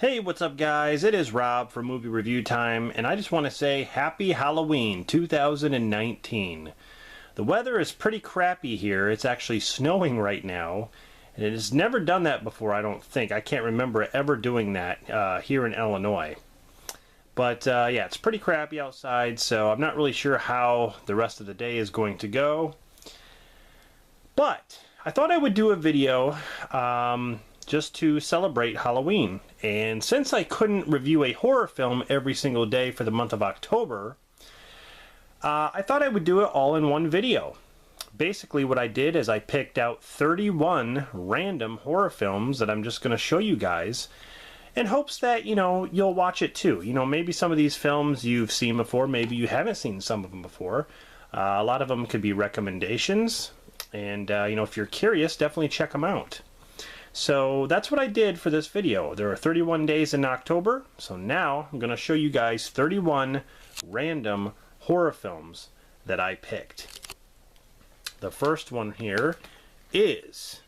Hey, what's up guys? It is Rob from Movie Review Time, and I just want to say Happy Halloween 2019. The weather is pretty crappy here. It's actually snowing right now, and it has never done that before, I don't think. I can't remember it ever doing that here in Illinois. But yeah, it's pretty crappy outside, so I'm not really sure how the rest of the day is going to go. But I thought I would do a video just to celebrate Halloween. And since I couldn't review a horror film every single day for the month of October, I thought I would do it all in one video. Basically what I did is I picked out 31 random horror films that I'm just going to show you guys in hopes that, you know, you'll watch it too. You know, maybe some of these films you've seen before, maybe you haven't seen some of them before. A lot of them could be recommendations, and you know, if you're curious, definitely check them out. So that's what I did for this video. There are 31 days in October, so now I'm going to show you guys 31 random horror films that I picked. The first one here is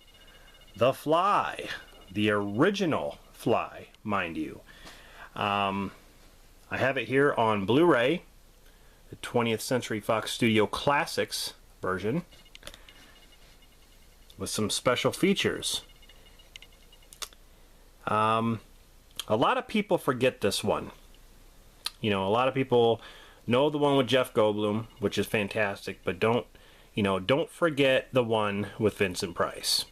The Fly, the original Fly, mind you. I have it here on Blu-ray, the 20th Century Fox Studio Classics version, with some special features. A lot of people forget this one. You know, a lot of people know the one with Jeff Goldblum, which is fantastic, but don't forget the one with Vincent Price.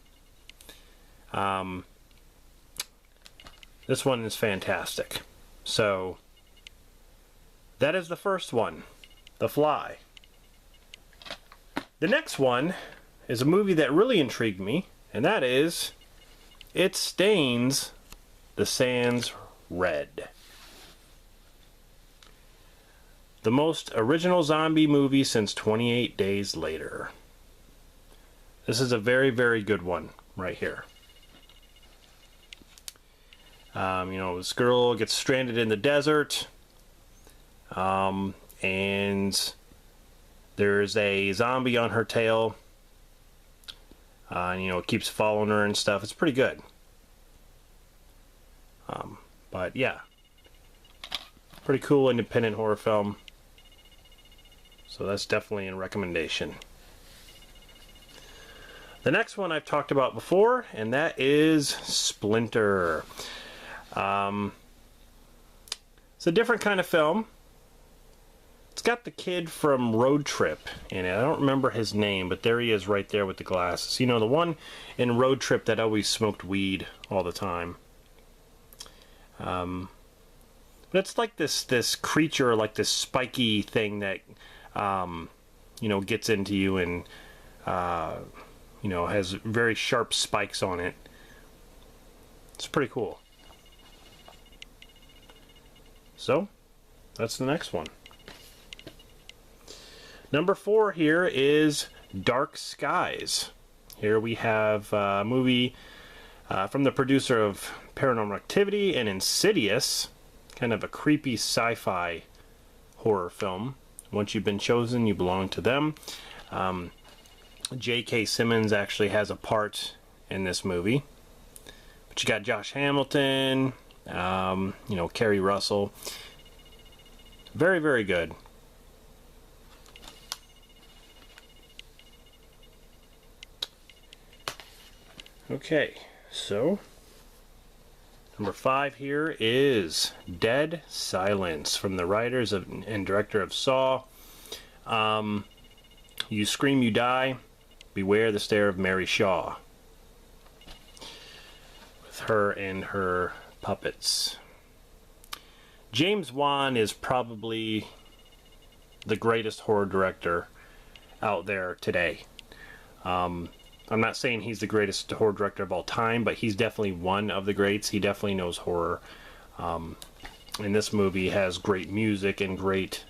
This one is fantastic. So that is the first one, The Fly. The next one is a movie that really intrigued me, and that is It Stains the Sands Red. The most original zombie movie since 28 Days Later. This is a very, very good one right here. You know, this girl gets stranded in the desert, and there's a zombie on her tail. You know, it keeps following her and stuff. It's pretty good. But yeah, pretty cool independent horror film. So that's definitely a recommendation. The next one I've talked about before, and that is Splinter. It's a different kind of film. It's got the kid from Road Trip in it. I don't remember his name, but there he is right there with the glasses. You know, the one in Road Trip that always smoked weed all the time. But it's like this creature, like this spiky thing that, you know, gets into you and, you know, has very sharp spikes on it. It's pretty cool. So, that's the next one. Number 4 here is Dark Skies. Here we have a movie from the producer of Paranormal Activity and Insidious, kind of a creepy sci-fi horror film. Once you've been chosen, you belong to them. J.K. Simmons actually has a part in this movie. But you got Josh Hamilton, you know, Kerry Russell. Very, very good. Okay, so number 5 here is Dead Silence, from the writers and director of Saw. You Scream, You Die, Beware the Stare of Mary Shaw, with her and her puppets. James Wan is probably the greatest horror director out there today. I'm not saying he's the greatest horror director of all time, but he's definitely one of the greats. He definitely knows horror. And this movie has great music and great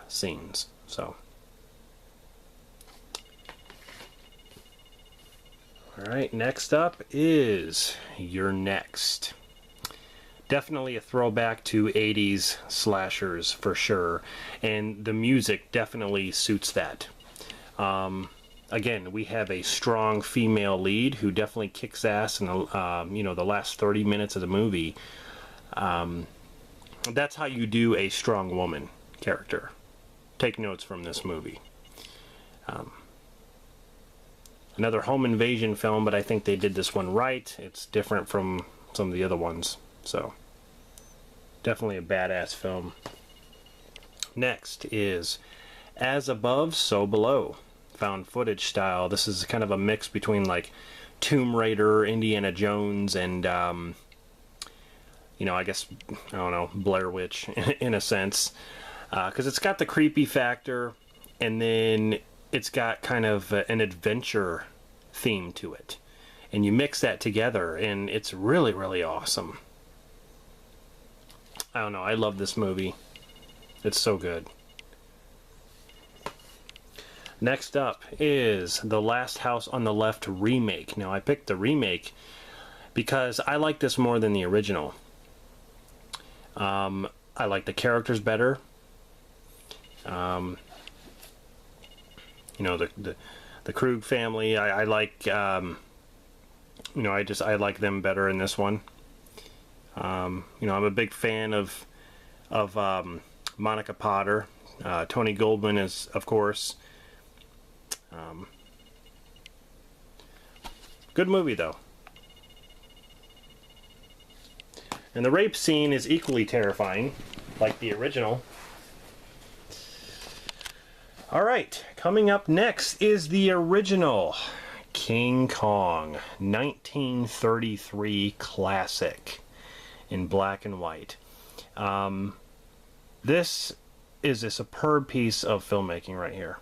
scenes. So, alright, next up is You're Next. Definitely a throwback to 80s slashers for sure, and the music definitely suits that. Again, we have a strong female lead who definitely kicks ass in the you know, the last 30 minutes of the movie. That's how you do a strong woman character. Take notes from this movie. Another home invasion film, but I think they did this one right. It's different from some of the other ones, so definitely a badass film. Next is As Above, So Below. Found footage style. This is kind of a mix between like Tomb Raider, Indiana Jones, and you know, I guess, I don't know, Blair Witch in a sense, because it's got the creepy factor, and then it's got kind of an adventure theme to it, and you mix that together and it's really, really awesome. I don't know, I love this movie. It's so good. Next up is The Last House on the Left remake. Now, I picked the remake because I like this more than the original. I like the characters better. You know, the Krug family, I like, you know, I like them better in this one. You know, I'm a big fan of Monica Potter. Tony Goldwyn is, of course. Good movie, though. And the rape scene is equally terrifying, like the original. Alright, coming up next is the original King Kong, 1933 classic in black and white. This is a superb piece of filmmaking right here.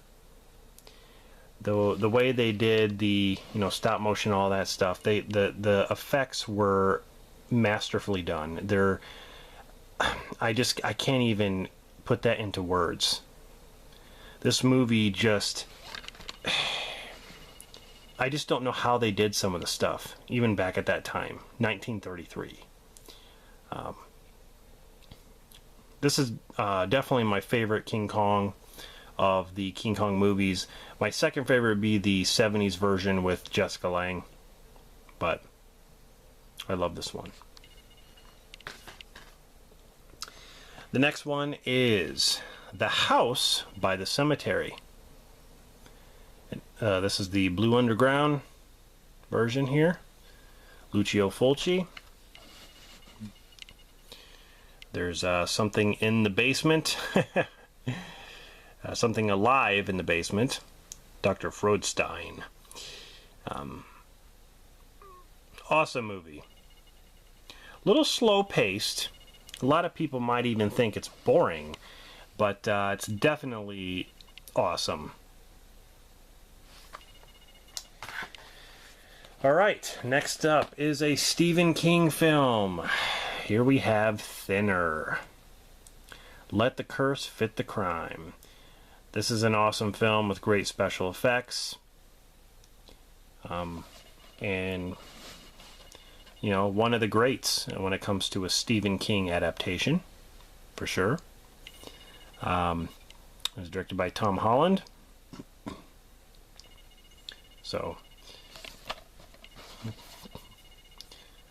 The way they did the, you know, stop motion, all that stuff, the effects were masterfully done. I can't even put that into words. This movie just, I just don't know how they did some of the stuff, even back at that time, 1933. This is definitely my favorite King Kong of the King Kong movies. My second favorite would be the 70s version with Jessica Lange, but I love this one. The next one is The House by the Cemetery. This is the Blue Underground version here. Lucio Fulci. There's something in the basement. Something alive in the basement. Dr. Frodstein. Awesome movie. A little slow paced. A lot of people might even think it's boring, but it's definitely awesome. Alright, next up is a Stephen King film. Here we have Thinner. Let the curse fit the crime. This is an awesome film with great special effects. And, you know, one of the greats when it comes to a Stephen King adaptation, for sure. It was directed by Tom Holland. So,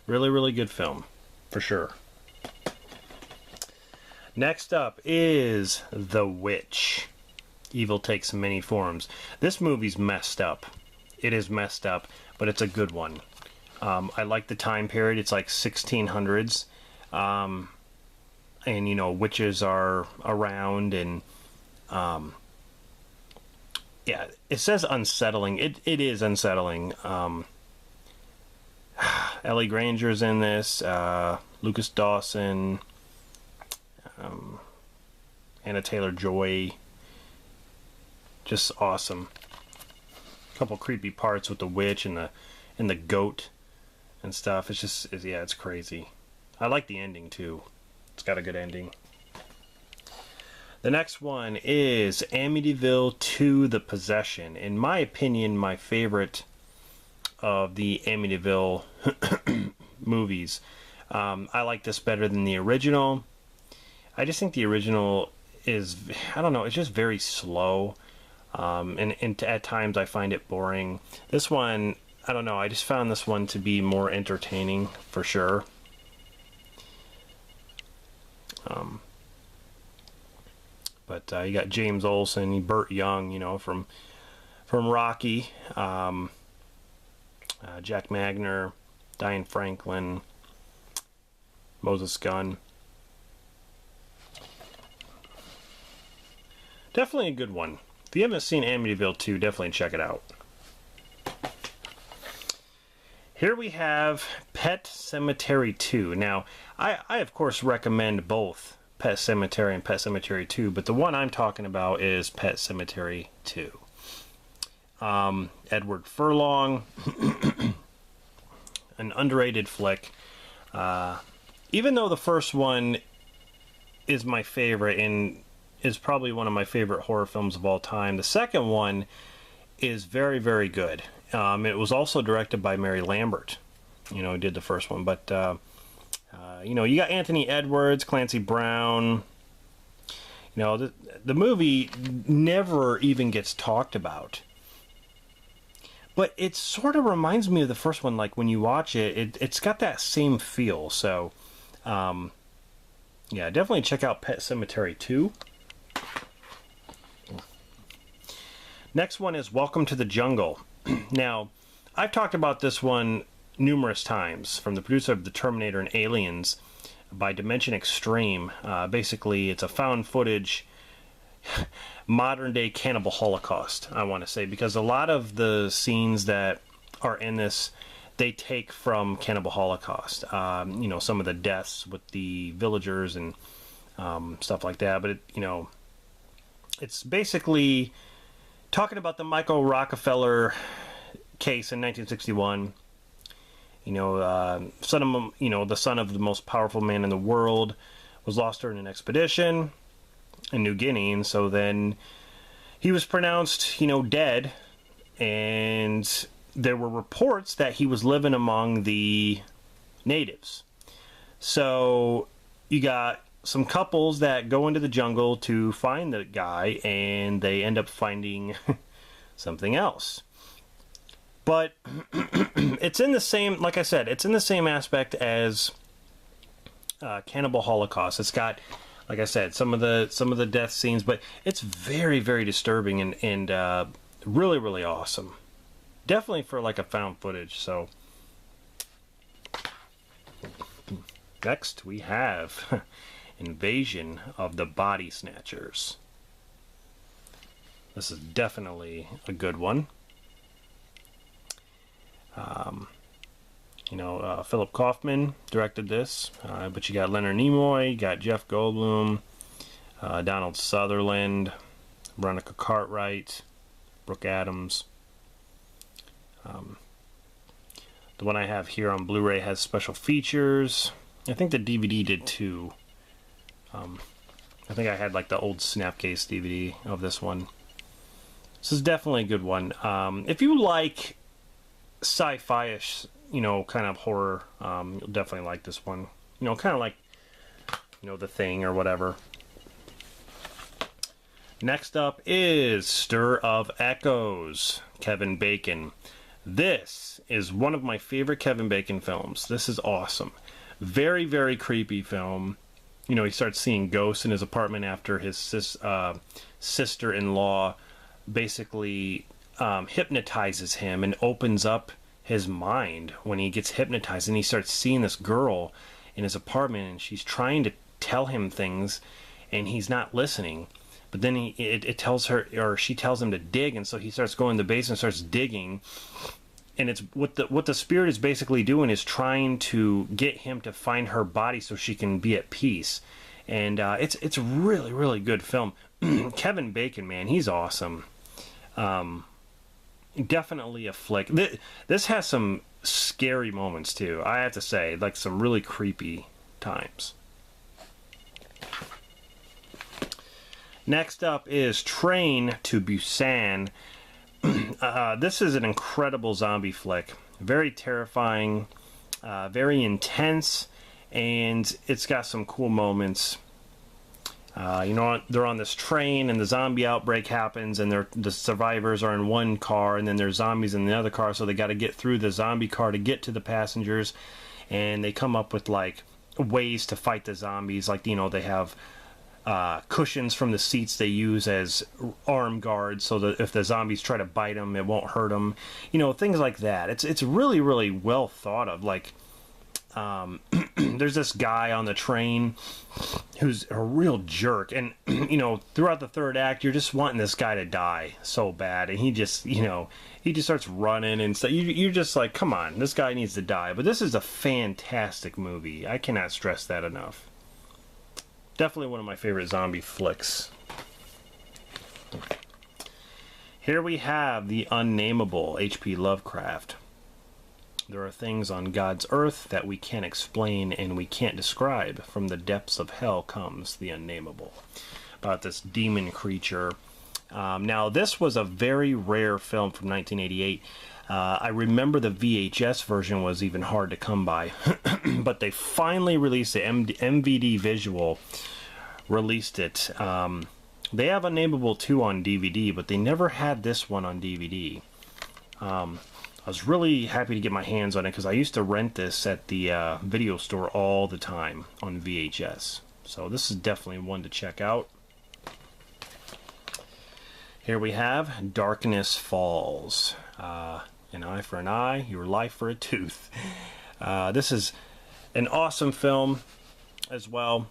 really, really good film, for sure. Next up is The Witch. Evil Takes Many Forms. This movie's messed up. It is messed up, but it's a good one. I like the time period. It's like 1600s. And, you know, witches are around, and yeah, it says unsettling. It is unsettling. Ellie Granger's in this. Lucas Dawson. Anna Taylor-Joy. Just awesome. A couple creepy parts with the witch and the goat and stuff. It's just, yeah, it's crazy. I like the ending too. It's got a good ending. The next one is Amityville 2: The Possession. In my opinion, my favorite of the Amityville movies. I like this better than the original. I just think the original is, I don't know, it's just very slow. and at times I find it boring. This one, I don't know, I just found this one to be more entertaining for sure. But you got James Olsen, Burt Young, you know, from Rocky, Jack Magner, Diane Franklin, Moses Gunn. Definitely a good one. If you haven't seen Amityville 2, definitely check it out. Here we have Pet Sematary 2. Now, I of course recommend both Pet Sematary and Pet Sematary 2, but the one I'm talking about is Pet Sematary 2. Edward Furlong, an underrated flick. Even though the first one is my favorite and is probably one of my favorite horror films of all time, the second one is very, very good. It was also directed by Mary Lambert, you know, who did the first one. But, you know, you got Anthony Edwards, Clancy Brown. You know, the movie never even gets talked about. But it sort of reminds me of the first one. Like, when you watch it, it's got that same feel. So, yeah, definitely check out Pet Sematary 2. Next one is Welcome to the Jungle. Now, I've talked about this one numerous times, from the producer of The Terminator and Aliens, by Dimension Extreme. Basically, it's a found footage modern day cannibal holocaust, I want to say, because a lot of the scenes that are in this, they take from Cannibal Holocaust. You know, some of the deaths with the villagers and stuff like that. But, you know, it's basically talking about the Michael Rockefeller case in 1961. You know, the son of the most powerful man in the world was lost during an expedition in New Guinea, and so then he was pronounced, you know, dead, and there were reports that he was living among the natives. So you got some couples that go into the jungle to find the guy, and they end up finding something else. But it's in the same, like I said, it's in the same aspect as Cannibal Holocaust. It's got, like I said, some of the death scenes, but it's very, very disturbing and really, really awesome. Definitely for like a found footage. So next we have Invasion of the Body Snatchers. This is definitely a good one. You know, Philip Kaufman directed this, but you got Leonard Nimoy, you got Jeff Goldblum, Donald Sutherland, Veronica Cartwright, Brooke Adams. The one I have here on Blu-ray has special features. I think the DVD did too. I think I had like the old Snapcase DVD of this one. This is definitely a good one. If you like sci-fi-ish, you know, kind of horror, you'll definitely like this one. You know, kind of like, you know, The Thing or whatever. Next up is Stir of Echoes, Kevin Bacon. This is one of my favorite Kevin Bacon films. This is awesome. Very, very creepy film. You know, he starts seeing ghosts in his apartment after his sister-in-law basically hypnotizes him and opens up his mind when he gets hypnotized, and he starts seeing this girl in his apartment, and she's trying to tell him things, and he's not listening. But then it tells her, or she tells him to dig, and so he starts going to the basement and starts digging. And it's what the spirit is basically doing is trying to get him to find her body so she can be at peace. And it's a really, really good film. Kevin Bacon, man, he's awesome. Definitely a flick. This has some scary moments too, I have to say, like some really creepy times. Next up is Train to Busan. This is an incredible zombie flick. Very terrifying, very intense, and it's got some cool moments. You know, they're on this train and the zombie outbreak happens, and the survivors are in one car, and then there's zombies in the other car, so they got to get through the zombie car to get to the passengers, and they come up with like ways to fight the zombies. Like, you know, they have cushions from the seats they use as arm guards, so that if the zombies try to bite them, it won't hurt them. You know, things like that. It's really, really well thought of. Like, there's this guy on the train who's a real jerk, and you know, throughout the third act, you're just wanting this guy to die so bad, and he just, you know, he just starts running, and so you're just like, come on, this guy needs to die. But this is a fantastic movie. I cannot stress that enough. Definitely one of my favorite zombie flicks. Here we have The Unnameable, H.P. Lovecraft. There are things on God's earth that we can't explain and we can't describe. From the depths of hell comes the unnameable. About this demon creature. Now, this was a very rare film from 1988. I remember the VHS version was even hard to come by. But they finally released the MVD visual. Released it. They have Unnameable 2 on DVD, but they never had this one on DVD. I was really happy to get my hands on it because I used to rent this at the video store all the time on VHS. So this is definitely one to check out. Here we have Darkness Falls. An eye for an eye, your life for a tooth. This is an awesome film as well,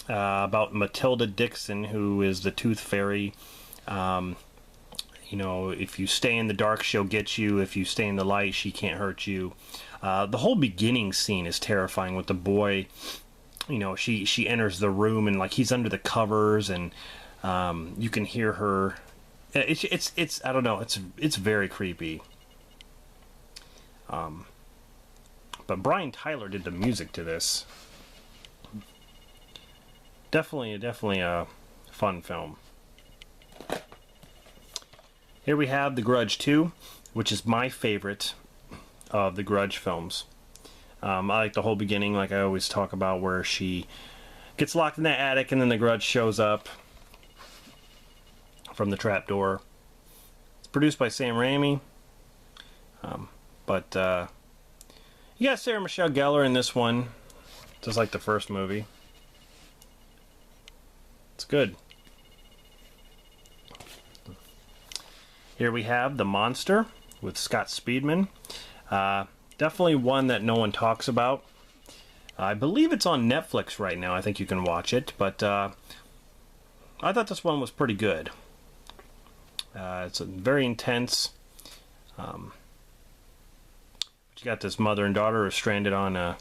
about Matilda Dixon, who is the Tooth Fairy. You know, if you stay in the dark, she'll get you. If you stay in the light, she can't hurt you. The whole beginning scene is terrifying with the boy. You know, she enters the room and like he's under the covers, and you can hear her. It's I don't know. It's very creepy. But Brian Tyler did the music to this. Definitely a fun film. Here we have The Grudge 2, which is my favorite of the Grudge films. I like the whole beginning, like I always talk about, where she gets locked in that attic and then the Grudge shows up from the trapdoor. It's produced by Sam Raimi. But you got Sarah Michelle Gellar in this one, just like the first movie. It's good. Here we have The Monster with Scott Speedman. Definitely one that no one talks about. I believe it's on Netflix right now. I think you can watch it. But I thought this one was pretty good. It's very intense. You got this mother and daughter who are stranded on a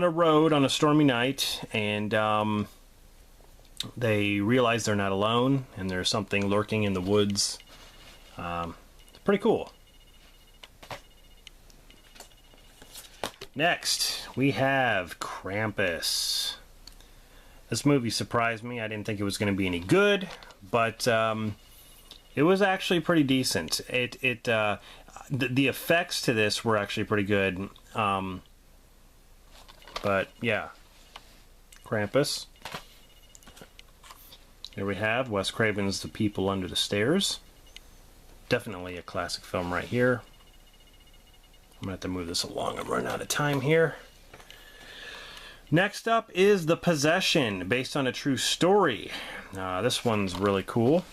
road on a stormy night, and they realize they're not alone, and there's something lurking in the woods. It's pretty cool. Next, we have Krampus. This movie surprised me. I didn't think it was going to be any good, but it was actually pretty decent. The effects to this were actually pretty good. But yeah, Krampus. Here we have Wes Craven's The People Under the Stairs. Definitely a classic film right here. I'm going to have to move this along. I'm running out of time here. Next up is The Possession, based on a true story. This one's really cool.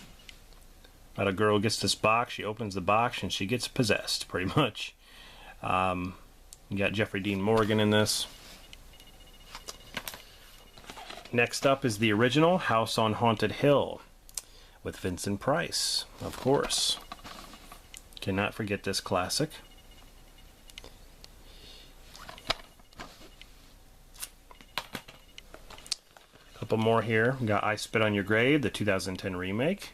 About a girl gets this box, she opens the box, and she gets possessed, pretty much. You got Jeffrey Dean Morgan in this. Next up is the original House on Haunted Hill, with Vincent Price, of course. Cannot forget this classic. Couple more here. We got I Spit on Your Grave, the 2010 remake.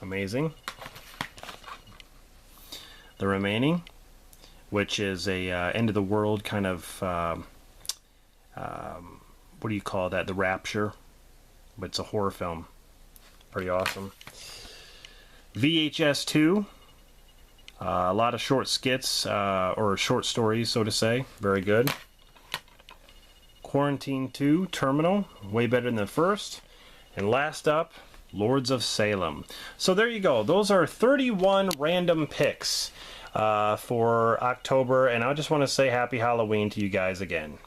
Amazing. The Remaining, which is a end of the world kind of what do you call that? The Rapture, but it's a horror film. Pretty awesome. VHS 2. A lot of short skits, or short stories, so to say. Very good. Quarantine 2, Terminal, way better than the first. And last up, Lords of Salem. So there you go. Those are 31 random picks for October, and I just want to say happy Halloween to you guys again.